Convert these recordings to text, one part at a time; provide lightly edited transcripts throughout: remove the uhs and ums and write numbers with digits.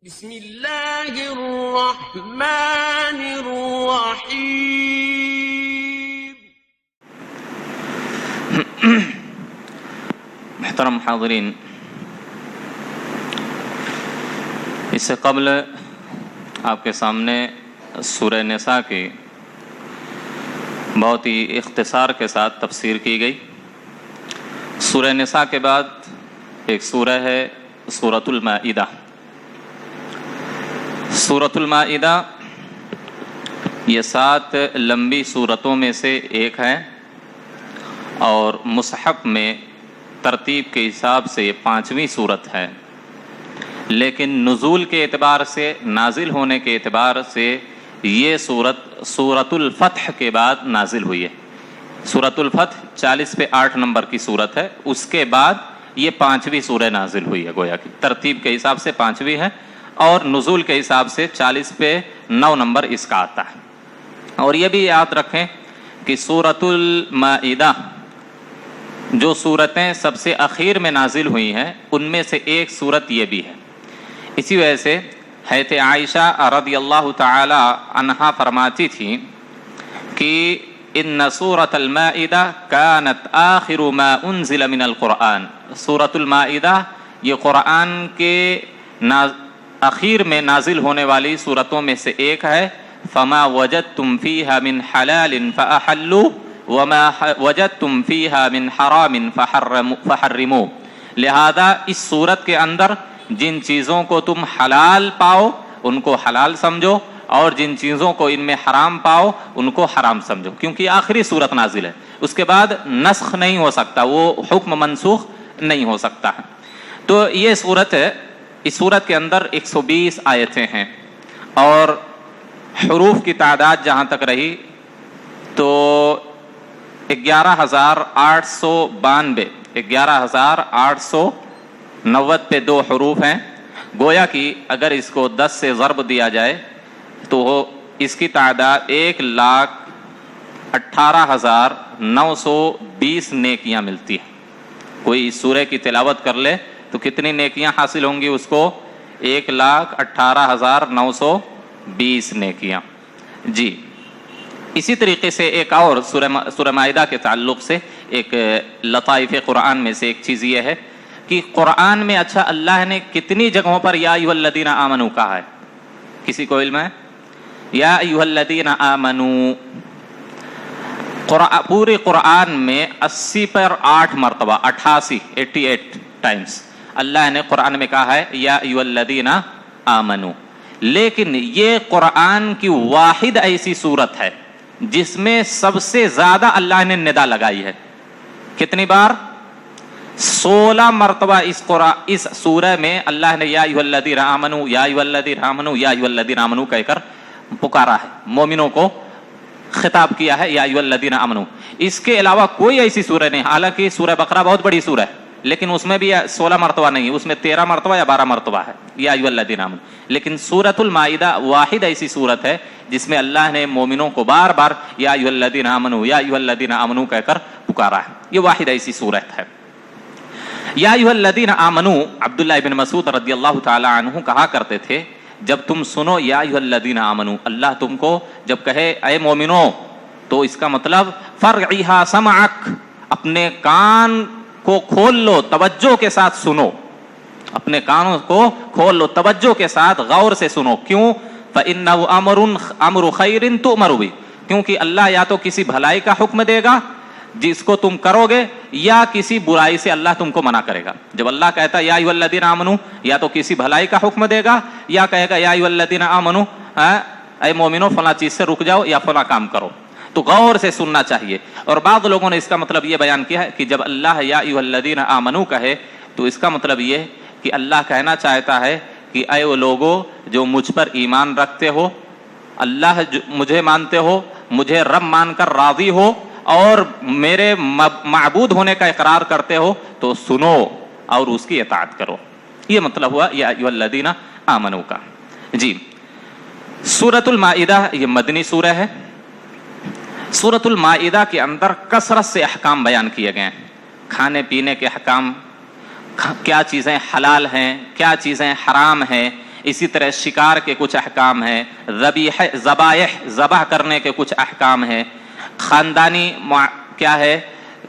بسم اللہ الرحمن الرحیم۔ محترم حاضرین، اس سے قبل آپ کے سامنے سورہ نساء کی بہت ہی اختصار کے ساتھ تفسیر کی گئی۔ سورہ نساء کے بعد ایک سورہ ہے سورۃ المائدہ۔ سورۃ المائدہ یہ 7 لمبی سورتوں میں سے ایک ہے اور مصحف میں ترتیب کے حساب سے یہ 5ویں سورت ہے، لیکن نزول کے اعتبار سے، نازل ہونے کے اعتبار سے یہ سورت سورۃ الفتح کے بعد نازل ہوئی ہے۔ سورۃ الفتح 40 پہ 8 نمبر کی سورت ہے، اس کے بعد یہ 5ویں سورہ نازل ہوئی ہے، گویا کہ ترتیب کے حساب سے 5ویں ہے اور نزول کے حساب سے 40 پہ 9 نمبر اس کا آتا ہے۔ اور یہ بھی یاد رکھیں کہ سورۃ المائدہ جو صورتیں سب سے اخیر میں نازل ہوئی ہیں ان میں سے ایک صورت یہ بھی ہے۔ اسی وجہ سے حضرت عائشہ رضی اللہ تعالی عنہا فرماتی تھی کہ ان سورۃ المائدہ کانت آخر ما انزل من القرآن۔ سورۃ المائدہ یہ قرآن کے اخیر میں نازل ہونے والی صورتوں میں سے ایک ہے۔ فما وجدتم فیہا من حلال فاحلوا وما وجدتم فیہا من حرام فحرموا۔ لہذا اس صورت کے اندر جن چیزوں کو تم حلال پاؤ ان کو حلال سمجھو اور جن چیزوں کو ان میں حرام پاؤ ان کو حرام سمجھو، کیونکہ آخری صورت نازل ہے، اس کے بعد نسخ نہیں ہو سکتا، وہ حکم منسوخ نہیں ہو سکتا ہے۔ تو یہ صورت ہے، اس صورت کے اندر 120 آیتیں ہیں اور حروف کی تعداد جہاں تک رہی تو 11,890 پہ 2 حروف ہیں۔ گویا کہ اگر اس کو 10 سے ضرب دیا جائے تو اس کی تعداد 1,18,920 نیکیاں ملتی ہیں۔ کوئی اس سورہ کی تلاوت کر لے تو کتنی نیکیاں حاصل ہوں گی اس کو؟ 1,18,920 نیکیاں۔ جی اسی طریقے سے ایک اور سورہ مائدہ کے تعلق سے ایک لطائف قرآن میں سے ایک چیز یہ ہے کہ قرآن میں اچھا اللہ نے کتنی جگہوں پر یا ایھا الذین آمنو کہا ہے؟ کسی کو علم ہے؟ یا ایھا الذین آمنو پورے قرآن میں 80 پر 8 مرتبہ 88 ٹائمز اللہ نے قرآن میں کہا ہے یا ایھا الذین آمنو، لیکن یہ قرآن کی واحد ایسی صورت ہے جس میں سب سے زیادہ اللہ نے ندا لگائی ہے۔ کتنی بار؟ 16 مرتبہ اس سورہ میں اللہ نے یا ایھا الذین آمنو یا ایھا الذین آمنو یا ایھا الذین آمنو کہہ کر پکارا ہے، مومنوں کو خطاب کیا ہے یا ایھا الذین آمنو۔ اس کے علاوہ کوئی ایسی سورہ نہیں، حالانکہ سورہ بقرہ بہت بڑی سورہ ہے لیکن اس میں بھی 16 مرتبہ نہیں، اس میں 13 مرتبہ یا 12 مرتبہ ہے یا ایھا الذین آمنو۔ لیکن سورۃ المائدہ واحد ایسی صورت ہے جس میں اللہ نے مومنوں کو بار بار یا ایھا الذین آمنو یا ایھا الذین آمنو کہہ کر پکارا ہے، یہ واحد ایسی صورت ہے۔ یا ایھا الذین آمنو، عبداللہ بن مسعود رضی اللہ تعالی عنہ کہا کرتے تھے جب تم سنو یا ایھا الذین آمنو، اللہ تم کو جب کہے اے مومنو تو اس کا مطلب فرعھا سمعک، اپنے کان کو کھول لو، توجہ کے ساتھ سنو، اپنے کانوں کو کھول لو، توجہ کے ساتھ غور سے سنو۔ کیوں؟ فإنہ امر خیر تؤمر بہ، کیونکہ اللہ یا تو کسی بھلائی کا حکم دے گا جس کو تم کرو گے یا کسی برائی سے اللہ تم کو منع کرے گا۔ جب اللہ کہتا ہے یا ایھا الذین آمنو، یا تو کسی بھلائی کا حکم دے گا یا کہے گا یا ایھا الذین آمنو اے مومنو فلاں چیز سے رک جاؤ یا فلاں کام کرو، تو غور سے سننا چاہیے۔ اور بعض لوگوں نے اس کا مطلب یہ بیان کیا ہے کہ جب اللہ یا ایھا الذین آمنو کہے تو اس کا مطلب یہ کہ اللہ کہنا چاہتا ہے کہ اے وہ لوگو جو مجھ پر ایمان رکھتے ہو، اللہ مجھے مانتے ہو، مجھے رب مان کر راضی ہو اور میرے معبود ہونے کا اقرار کرتے ہو تو سنو اور اس کی اطاعت کرو۔ یہ مطلب ہوا یا ایھا الذین آمنو کا۔ جی سورۃ المائدہ یہ مدنی سورہ ہے۔ سورۃ المائدہ کے اندر کثرت سے احکام بیان کیے گئے ہیں، کھانے پینے کے احکام، کیا چیزیں حلال ہیں، کیا چیزیں حرام ہیں، اسی طرح شکار کے کچھ احکام ہیں، ذبح کرنے کے کچھ احکام ہیں، خاندانی کیا ہے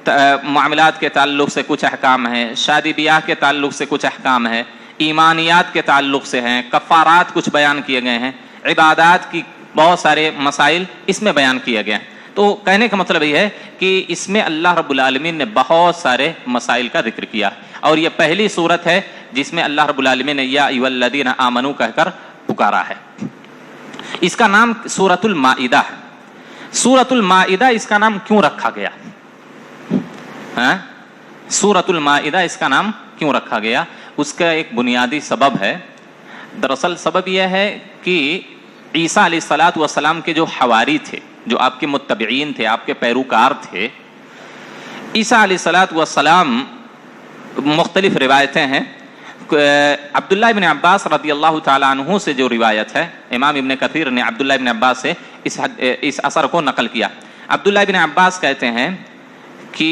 معاملات کے تعلق سے کچھ احکام ہیں، شادی بیاہ کے تعلق سے کچھ احکام ہیں، ایمانیات کے تعلق سے ہیں، کفارات کچھ بیان کیے گئے ہیں، عبادات کی بہت سارے مسائل اس میں بیان کیے گئے ہیں۔ تو کہنے کا مطلب یہ ہے کہ اس میں اللہ رب العالمین نے بہت سارے مسائل کا ذکر کیا، اور یہ پہلی صورت ہے جس میں اللہ رب العالمین نے یا ایھا الذین آمنو کہہ کر پکارا ہے۔ اس کا نام سورۃ المائدہ ہے۔ سورۃ المائدہ اس کا نام کیوں رکھا گیا؟ سورۃ المائدہ اس کا نام کیوں رکھا گیا؟ اس کا ایک بنیادی سبب ہے۔ دراصل سبب یہ ہے کہ عیسیٰ علیہ الصلوۃ والسلام کے جو حواری تھے، جو آپ کے متبعین تھے، آپ کے پیروکار تھے، عیسیٰ علیہ الصلوۃ والسلام، مختلف روایتیں ہیں۔ عبداللہ ابن عباس رضی اللہ تعالیٰ عنہ سے جو روایت ہے، امام ابن کثیر نے عبداللہ ابن عباس سے اس اثر کو نقل کیا۔ عبداللہ ابن عباس کہتے ہیں کہ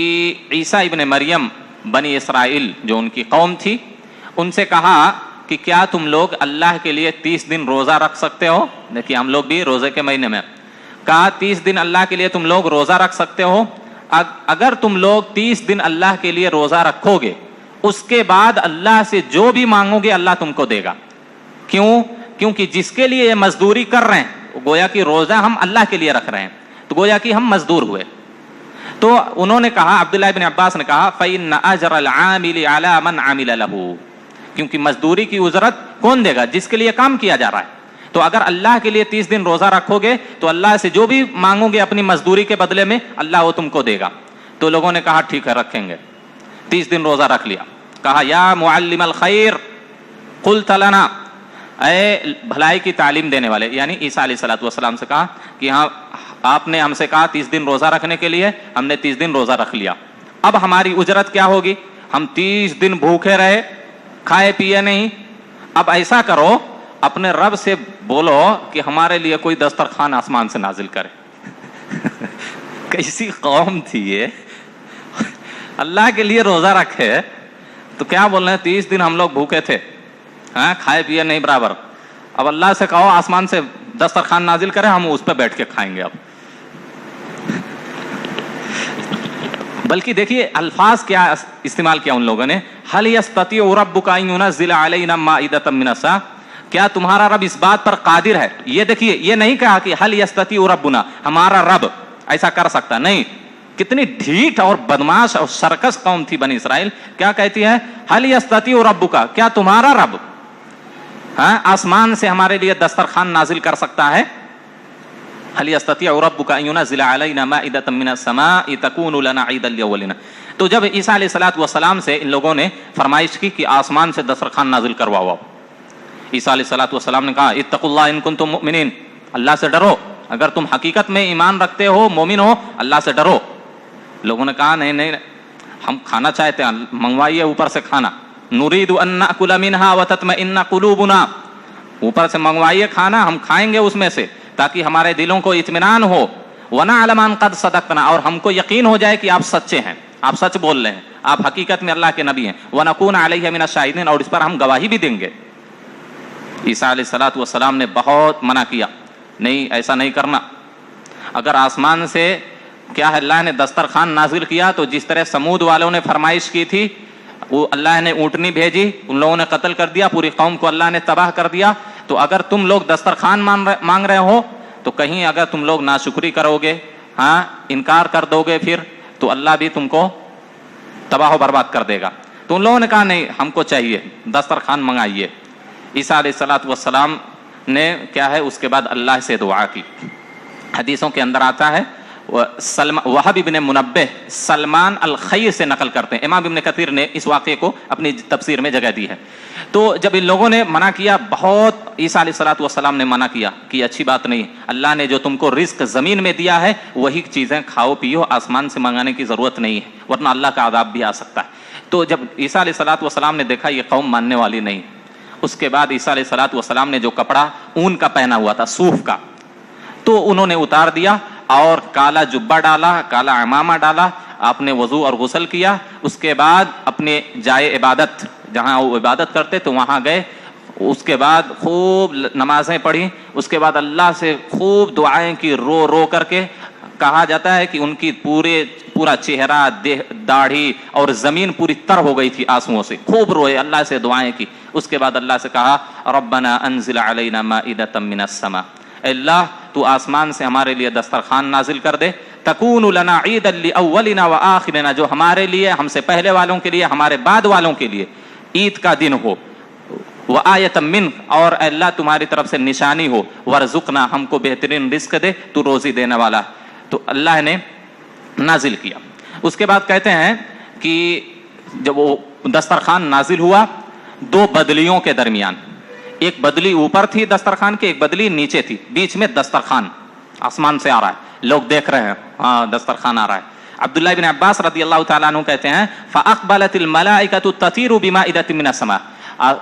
عیسیٰ ابن مریم بنی اسرائیل جو ان کی قوم تھی، ان سے کہا کہ کیا تم لوگ اللہ کے لیے 30 دن روزہ رکھ سکتے ہو؟ دیکھیے ہم لوگ بھی روزے کے مہینے میں، کہا 30 دن اللہ کے لیے تم لوگ روزہ رکھ سکتے ہو؟ اگر تم لوگ 30 دن اللہ کے لیے روزہ رکھو گے، اس کے بعد اللہ سے جو بھی مانگو گے اللہ تم کو دے گا۔ کیوں؟ کیونکہ جس کے لیے یہ مزدوری کر رہے ہیں، گویا کہ روزہ ہم اللہ کے لیے رکھ رہے ہیں، تو گویا کہ ہم مزدور ہوئے۔ تو انہوں نے کہا، عبداللہ ابن عباس نے کہا فَإِنَّ أَجْرَ الْعَامِلِ عَلَى مَنْ عَمِلَ لَهُ، کیونکہ مزدوری کی اجرت کون دے گا؟ جس کے لیے کام کیا جا رہا ہے۔ تو اگر اللہ کے لیے 30 دن روزہ رکھو گے تو اللہ سے جو بھی مانگو گے اپنی مزدوری کے بدلے میں اللہ وہ تم کو دے گا۔ تو لوگوں نے کہا ٹھیک ہے رکھیں گے، 30 دن روزہ رکھ لیا۔ کہا یا معلم الخیر قلت لنا، اے بھلائی کی تعلیم دینے والے، یعنی عیسیٰ علیہ الصلوۃ والسلام سے کہا کہ ہاں آپ نے ہم سے کہا 30 دن روزہ رکھنے کے لیے، ہم نے 30 دن روزہ رکھ لیا، اب ہماری اجرت کیا ہوگی؟ ہم 30 دن بھوکے رہے، کھائے پیے نہیں، اب ایسا کرو اپنے رب سے بولو کہ ہمارے لیے کوئی دسترخوان آسمان سے نازل کرے۔ کیسی قوم تھی یہ، اللہ کے لیے روزہ رکھے تو کیا بول رہے ہیں 30 دن ہم لوگ بھوکے تھے، ہاں کھائے پیے نہیں برابر، اب اللہ سے کہو آسمان سے دسترخوان نازل کرے، ہم اس پہ بیٹھ کے کھائیں گے۔ اب بلکہ دیکھیے الفاظ کیا استعمال کیا ان لوگوں نے، هل يستطيع ربك ان ينزل علينا مائدة من السماء، کیا تمہارا رب اس بات پر قادر ہے؟ یہ دیکھیے یہ نہیں کہا کہ هل يستطيع ربنا، ہمارا رب ایسا کر سکتا، نہیں۔ کتنی ڈھیٹ اور بدماش اور سرکش قوم تھی بنی اسرائیل، کیا کہتی ہے هل يستطيع ربك، کیا تمہارا رب آسمان سے ہمارے لیے دسترخوان نازل کر سکتا ہے؟ هل يستطيع ربك ان ينزل علينا مائدة من السماء تكون لنا عيدا لأولنا۔ تو جب عیسیٰ علیہ الصلوۃ والسلام سے ان لوگوں نے فرمائش کی کہ آسمان سے دسترخوان نازل کرواؤ، عیسیٰ علیہ الصلوۃ والسلام نے کہا اتقوا اللہ ان کنتم مؤمنین، اللہ سے ڈرو، اگر تم حقیقت میں ایمان رکھتے ہو، مومن ہو، اللہ سے ڈرو۔ لوگوں نے کہا نہیں نہیں ہم کھانا چاہتے ہیں، منگوائیے اوپر سے کھانا، نريد ان ناكل منها وتطمئن قلوبنا، اوپر سے منگوائیے کھانا، ہم کھائیں گے اس میں سے تاکہ ہمارے دلوں کو اطمینان ہو، ونعلم ان قد صدقنا، اور ہم کو یقین ہو جائے کہ آپ سچے ہیں، آپ سچ بول رہے ہیں، آپ حقیقت میں اللہ کے نبی ہیں، ونکون علیہ من الشاہدین، اور اس پر ہم گواہی بھی دیں گے۔ عیسیٰ علیہ الصلوۃ والسلام نے بہت منع کیا، نہیں ایسا نہیں کرنا۔ اگر آسمان سے کیا ہے اللہ نے دسترخوان نازل کیا تو جس طرح سمود والوں نے فرمائش کی تھی، وہ اللہ نے اونٹنی بھیجی، ان لوگوں نے قتل کر دیا، پوری قوم کو اللہ نے تباہ کر دیا، تو اگر تم لوگ دسترخوان مانگ رہے ہو تو کہیں اگر تم لوگ ناشکری کرو گے، ہاں انکار کر دو گے، پھر تو اللہ بھی تم کو تباہ و برباد کر دے گا۔ تو ان لوگوں نے کہا نہیں ہم کو چاہیے دسترخوان منگائیے۔ عیسیٰ علیہ الصلوۃ والسلام نے کیا ہے اس کے بعد اللہ سے دعا کی۔ حدیثوں کے اندر آتا ہے، وہب ابن منبہ سلمان الخیر سے نقل کرتے ہیں، امام ابن کثیر نے اس واقعے کو اپنی تفسیر میں جگہ دی ہے۔ تو جب ان لوگوں نے منع کیا، بہت عیسیٰ علیہ الصلوۃ والسلام نے منع کیا کہ اچھی بات نہیں، اللہ نے جو تم کو رزق زمین میں دیا ہے وہی چیزیں کھاؤ پیو، آسمان سے منگانے کی ضرورت نہیں ہے ورنہ اللہ کا عذاب بھی آ سکتا ہے۔ تو جب عیسیٰ علیہ الصلوۃ والسلام نے دیکھا یہ قوم ماننے والی نہیں، اس کے بعد عیسیٰ علیہ الصلوۃ والسلام نے جو کپڑا اون کا پہنا ہوا تھا، صوف کا، تو انہوں نے اتار دیا اور کالا جبہ ڈالا، کالا عمامہ ڈالا، آپ نے وضو اور غسل کیا، اس کے بعد اپنے جائے عبادت جہاں وہ عبادت کرتے تو وہاں گئے، اس کے بعد خوب نمازیں پڑھی, اس کے بعد اللہ سے خوب دعائیں کی, رو رو کر کے. کہا جاتا ہے کہ ان کی پورا چہرہ, داڑھی اور زمین پوری تر ہو گئی تھی آنسوؤں سے, خوب روئے, اللہ سے دعائیں کی. اس کے بعد اللہ سے کہا ربنا انزل علینا مائدۃ من السماء, اے اللہ تو آسمان سے ہمارے لیے دسترخوان نازل کر دے, تکون لنا عیدا لاولنا وآخرنا, جو ہمارے لیے, ہم سے پہلے والوں کے لیے, ہمارے بعد والوں کے لیے عید کا دن ہو, وآیۃ منک, اور اے اللہ تمہاری طرف سے نشانی ہو, وارزقنا, ہم کو بہترین رزق دے, تو روزی دینے والا. تو اللہ نے نازل کیا. اس کے بعد کہتے ہیں کہ جب وہ دسترخوان نازل ہوا, دو بدلیوں کے درمیان, ایک بدلی اوپر تھی دسترخوان کے, ایک بدلی نیچے تھی, بیچ میں دسترخوان آسمان سے آ رہا ہے, لوگ دیکھ رہے ہیں, ہاں دسترخوان آ رہا ہے. عبداللہ بن عباس رضی اللہ تعالیٰ عنہ کہتے ہیں فَأَقْبَلَتِ الْمَلَائِكَةُ تَطِيرُ بِمَائِدَةٍ مِّنَ السَّمَاءِ,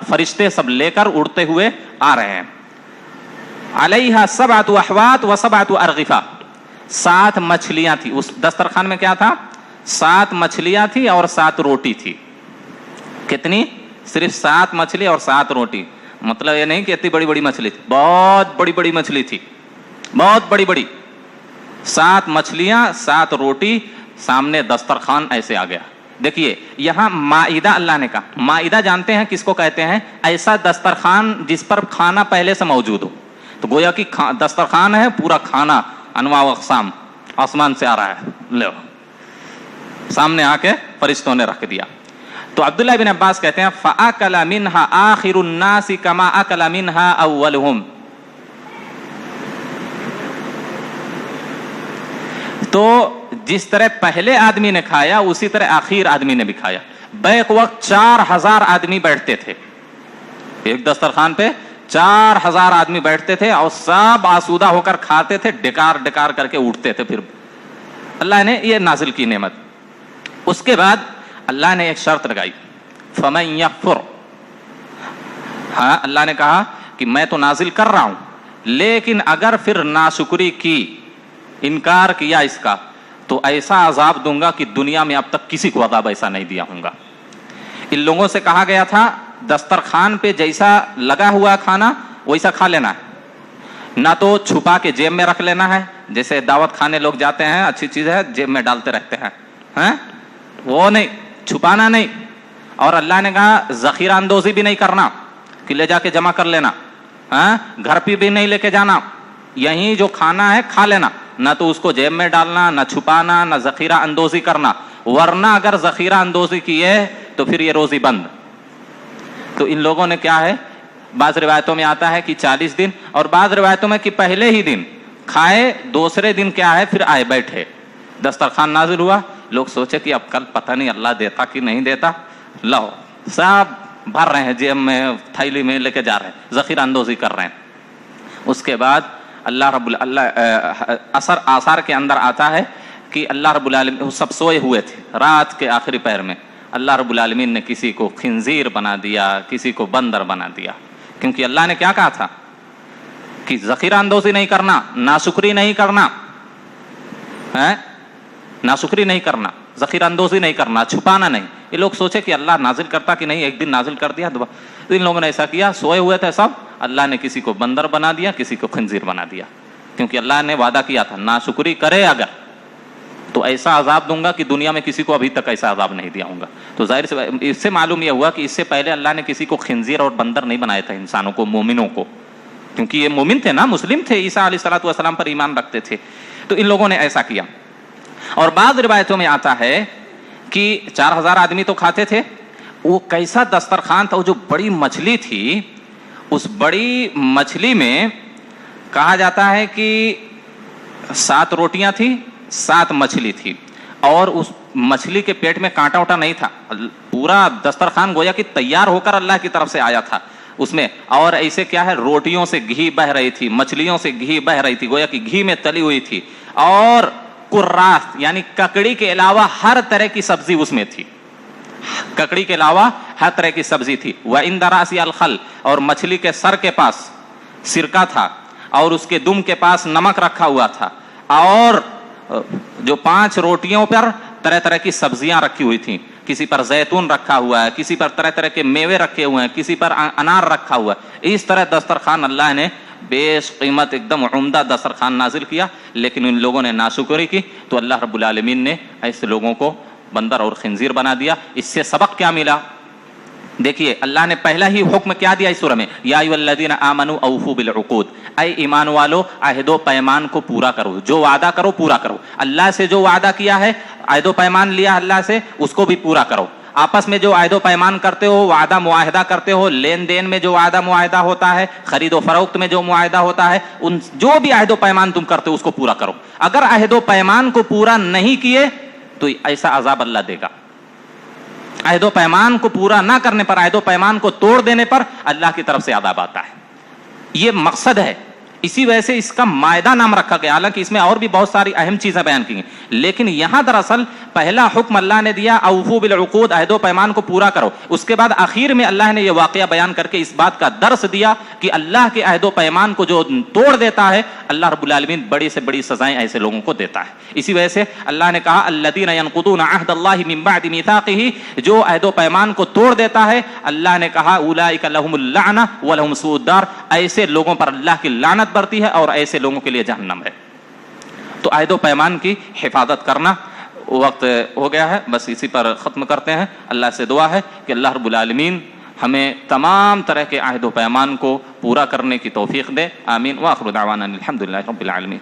فرشتے سب لے کر اڑتے ہوئے آ رہے ہیں. عَلَيْهَا سَبْعَةُ أَحْوَاطٍ وَسَبْعَةُ أَرْغِفَةٍ, 7 مچھلیاں تھی. اس دسترخوان میں کیا تھا؟ 7 مچھلیاں تھی اور 7 روٹی تھی. کتنی؟ صرف 7 مچھلی اور 7 روٹی. مطلب یہ نہیں کہ اتنی بڑی بڑی مچھلی تھی, بہت بڑی بڑی مچھلی تھی, بہت بڑی بڑی. 7 مچھلیاں 7 روٹی, سامنے دسترخوان ایسے آ گیا. دیکھیے یہاں مائدہ اللہ نے کہا. مائدہ جانتے ہیں کس کو کہتے ہیں؟ ایسا دسترخوان جس پر کھانا پہلے سے موجود ہو. تو گویا کہ دسترخوان ہے, پورا کھانا انواع و اقسام آسمان سے آ رہا ہے, لو سامنے آ کے فرشتوں نے رکھ دیا. تو عبداللہ بن عباس کہتے ہیں فَأَكَلَ مِنْهَا آخِرُ النَّاسِ كَمَا أَكَلَ مِنْهَا أَوَّلُهُمْ, تو جس طرح پہلے آدمی نے کھایا اسی طرح آخر آدمی نے بھی کھایا. بیک وقت 4000 آدمی بیٹھتے تھے ایک دسترخوان پہ, 4000 آدمی بیٹھتے تھے اور سب آسودہ ہو کر کھاتے تھے, ڈکار ڈکار کر کے اٹھتے تھے. پھر اللہ نے یہ نازل کی نعمت. اس کے بعد اللہ نے ایک شرط لگائی, فَمَن يَكْفُرْ, ہاں اللہ نے کہا کہ میں تو نازل کر رہا ہوں, لیکن اگر پھر ناشکری کی, انکار کیا اس کا, تو ایسا عذاب دوں گا کہ دنیا میں اب تک کسی کو عذاب ایسا نہیں دیا ہوں گا. ان لوگوں سے کہا گیا تھا دسترخوان پہ جیسا لگا ہوا کھانا ویسا کھا لینا ہے, نہ تو چھپا کے جیب میں رکھ لینا ہے, جیسے دعوت کھانے لوگ جاتے ہیں, اچھی چیز ہے جیب میں ڈالتے رہتے ہیں, وہ نہیں, چھپانا نہیں. اور اللہ نے کہا ذخیرہ اندوزی بھی نہیں کرنا کہ لے جا کے جمع کر لینا, گھر پہ بھی نہیں لے کے جانا, یہیں جو کھانا ہے کھا لینا, نہ تو اس کو جیب میں ڈالنا, نہ چھپانا, نہ ذخیرہ اندوزی کرنا, ورنہ اگر ذخیرہ اندوزی کیے تو پھر یہ روزی بند. تو ان لوگوں نے کیا ہے, بعض روایتوں میں آتا ہے کہ 40 دن, اور بعض روایتوں میں کہ پہلے ہی دن کھائے, دوسرے دن کیا ہے پھر آئے بیٹھے, دسترخوان نازل ہوا, لوگ سوچے کہ اب کل پتہ نہیں اللہ دیتا کہ نہیں دیتا, لاؤ سب بھر رہے ہیں جیب میں, تھیلی میں لے کے جا رہے ہیں, ذخیرہ اندوزی کر رہے ہیں. اس کے بعد اللہ رب آثار کے اندر آتا ہے کہ اللہ رب العالمین سب سوئے ہوئے تھے رات کے آخری پہر میں, اللہ رب العالمین نے کسی کو خنزیر بنا دیا, کسی کو بندر بنا دیا, کیونکہ اللہ نے کیا کہا تھا کہ ذخیرہ اندوزی نہیں کرنا, ناشکری نہیں کرنا, ناشکری نہیں کرنا, ذخیرہ اندوزی نہیں کرنا, چھپانا نہیں. یہ لوگ سوچے کہ اللہ نازل کرتا کہ نہیں, ایک دن نازل کر دیا, تو ان لوگوں نے ایسا کیا, سوئے ہوئے تھے سب, اللہ نے کسی کو بندر بنا دیا, کسی کو خنزیر بنا دیا, کیونکہ اللہ نے وعدہ کیا تھا ناشکری کرے اگر تو ایسا عذاب دوں گا کہ دنیا میں کسی کو ابھی تک ایسا عذاب نہیں دیا ہوں گا. تو ظاہر سے اس سے معلوم یہ ہوا کہ اس سے پہلے اللہ نے کسی کو خنزیر اور بندر نہیں بنایا تھا, انسانوں کو, مومنوں کو, کیونکہ یہ مومن تھے نا, مسلم تھے, عیسیٰ علیہ الصلوۃ والسلام پر ایمان رکھتے تھے. تو ان لوگوں نے ایسا کیا. اور بعض روایتوں میں آتا ہے کہ 4000 آدمی تو کھاتے تھے, وہ کیسا دسترخوان تھا, وہ جو بڑی مچھلی تھی, اس بڑی مچھلی میں کہا جاتا ہے کہ 7 روٹیاں تھیں, 7 مچھلی تھی, اور اس مچھلی کے پیٹ میں کانٹا وٹا نہیں تھا, پورا دسترخوان گویا کہ تیار ہو کر اللہ کی طرف سے آیا تھا اس میں. اور ایسے کیا ہے, روٹیوں سے گھی بہ رہی تھی, مچھلیوں سے گھی بہ رہی تھی, گویا کہ گھی میں تلی ہوئی تھی, اور قراث یعنی ککڑی کے علاوہ ہر طرح کی سبزی اس میں تھی, ککڑی کے علاوہ ہر طرح کی سبزی تھی. وَعِنْدَ رَأْسِ الْخَلْ, اور مچھلی کے سر کے پاس سرکہ تھا, اور اس کے دم کے پاس نمک رکھا ہوا تھا, اور جو 5 روٹیوں پر طرح طرح کی سبزیاں رکھی ہوئی تھیں. کسی پر زیتون رکھا ہوا ہے, کسی پر طرح طرح کے میوے رکھے ہوئے ہیں, کسی پر انار رکھا ہوا ہے. اس طرح دسترخوان اللہ نے بیش قیمت ایک دم عمدہ دسترخوان نازل کیا, لیکن ان لوگوں نے ناشکری کی تو اللہ رب العالمین نے ایسے لوگوں کو بندر اور خنزیر بنا دیا. اس سے سبق کیا ملا؟ دیکھیے اللہ نے پہلا ہی حکم کیا دیا اس سورہ میں, یا ایھا الذین آمنوا اوفوا بالعقود, اے ایمان والو عہد و پیمان کو پورا کرو, جو وعدہ کرو پورا کرو. اللہ سے جو وعدہ کیا ہے, عہد و پیمان لیا اللہ سے, اس کو بھی پورا کرو. آپس میں جو عہد و پیمان کرتے ہو, وعدہ معاہدہ کرتے ہو, لین دین میں جو وعدہ معاہدہ ہوتا ہے, خرید و فروخت میں جو معاہدہ ہوتا ہے, ان جو بھی عہد و پیمان تم کرتے ہو اس کو پورا کرو. اگر عہد و پیمان کو پورا نہیں کیے تو ایسا عذاب اللہ دے گا. عہد و پیمان کو پورا نہ کرنے پر, عہد و پیمان کو توڑ دینے پر اللہ کی طرف سے عذاب آتا ہے. یہ مقصد ہے, اسی وجہ سے اس کا مائدہ نام رکھا گیا. حالانکہ اس میں اور بھی بہت ساری اہم چیزیں بیان کی ہیں, لیکن یہاں دراصل پہلا حکم اللہ نے دیا اوفوا بالعقود, عہد و پیمان کو پورا کرو. اس کے بعد آخر میں اللہ نے یہ واقعہ بیان کر کے اس بات کا درس دیا کہ اللہ کے عہد و پیمان کو جو توڑ دیتا ہے اللہ رب العالمین بڑی سے بڑی سزائیں ایسے لوگوں کو دیتا ہے. اسی وجہ سے اللہ نے کہا الذین ینقضون عہد اللہ من بعد میثاقہ, جو عہد و پیمان کو توڑ دیتا ہے اللہ نے کہا اولئک لہم اللعنہ ولہم سوء الدار, ایسے لوگوں پر اللہ کی لعنت برتی ہے اور ایسے لوگوں کے لیے جہنم ہے. تو عہد و پیمان کی حفاظت کرنا. وقت ہو گیا ہے, بس اسی پر ختم کرتے ہیں. اللہ سے دعا ہے کہ اللہ رب العالمین ہمیں تمام طرح کے عہد و پیمان کو پورا کرنے کی توفیق دے. آمین. وآخر دعوانا الحمدللہ رب العالمین.